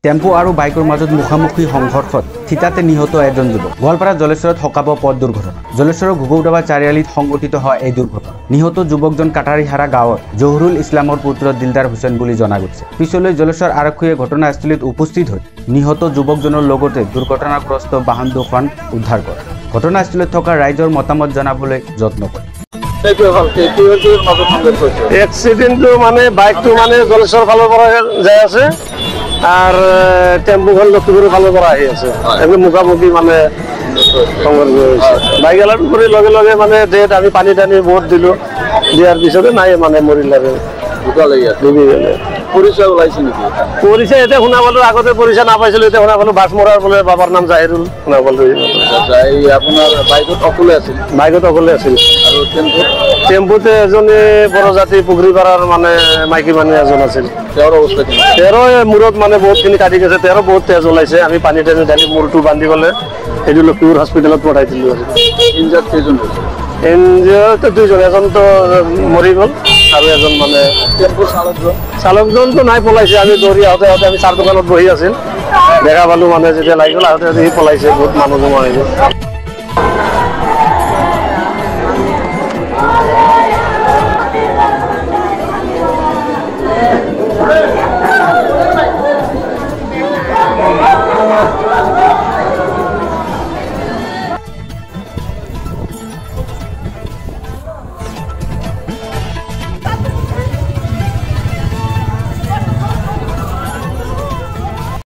Tempo আৰু বাইকৰ মাজত মুখামুখি সংঘৰ্ষত থিতাতে নিহত এজন যুৱক। গোৱালপাৰা জলেশ্বৰত শকাব পথ দুৰ্ঘটনা। জলেশ্বৰৰ ঘুগৌডাবা চাৰিআলিত সংঘটিত হয় এই দুৰ্ঘটনা। নিহত যুৱকজন কাটাৰীহাৰা গাঁৱৰ জহুৰুল ইছলামৰ পুত্ৰ দিলদাৰ হুছেইন বুলি জনা গৈছে। পিছলৈ জলেশ্বৰ আৰক্ষীয়ে ঘটনাস্থলীত উপস্থিত হৈ নিহত যুৱকজনৰ লগতে দুৰ্ঘটনাগ্ৰস্ত বাহন দুখন উদ্ধাৰ কৰে। ঘটনাস্থলীত থকা ৰাইজৰ মতামত জনাবলৈ যত্ন কৰে। এক্সিডেন্টটো মানে বাইকটো মানে জলেশ্বৰ ফালৰ পৰা যাই আছে আৰ টেম্পুখন লক্ষীপুৰৰ ফালৰ পৰা আহি আছে। একদম মুখামুখি মানে সংঘৰ্ষ হৈছে। বাইক এলাৰ কৰি লগে লগে মানে ডেট আমি পানী টানি বহুত দিলোঁ, দিয়াৰ পিছতে নাই মানে মৰিলে ডুবি গ'লে। পৰিচয় ওলাইছে নেকি? পৰিচয় এতিয়া শুনা পালোঁ, আগতে পৰিচয় নাপাইছিলোঁ, এতিয়া শুনা পালোঁ বাছ মৰাৰ বোলে বাবাৰ নাম জাহিৰুল শুনা পালোঁ। আপোনাৰ বাইকত অকলে আছিল? বাইকত অকলে আছিল। আৰু টেম্পুতে এজনী বড়জাতি পুখুৰীপাৰাৰ মানে মাইকী মানুহ এজন আছিল। তেওঁৰ অৱস্থা কি? তেওঁৰ মূৰত মানে বহুতখিনি কাটি গৈছে, তেওঁৰ বহুত তেজ ওলাইছে। আমি পানী টানি ঢালি মূৰটো বান্ধি গ'লে সেইটো লক্ষীপুৰ হস্পিটেলত পঠাই দিলোঁ। ইনজাৰ্ড কেইজন হৈছে? ইনজাৰ্ড দুইজন, এজনতো মৰি গ'ল আৰু এজন মানে চালকজনটো নাই, পলাইছে। আমি দৌৰি আহোঁতে আহোঁতে আমি চাৰ দোকানত বহি আছিল, দেখা পালোঁ মানে যেতিয়া লাগি গ'ল আহোঁতে সি পলাইছে। বহুত মানুহ জমা হৈ গ'ল।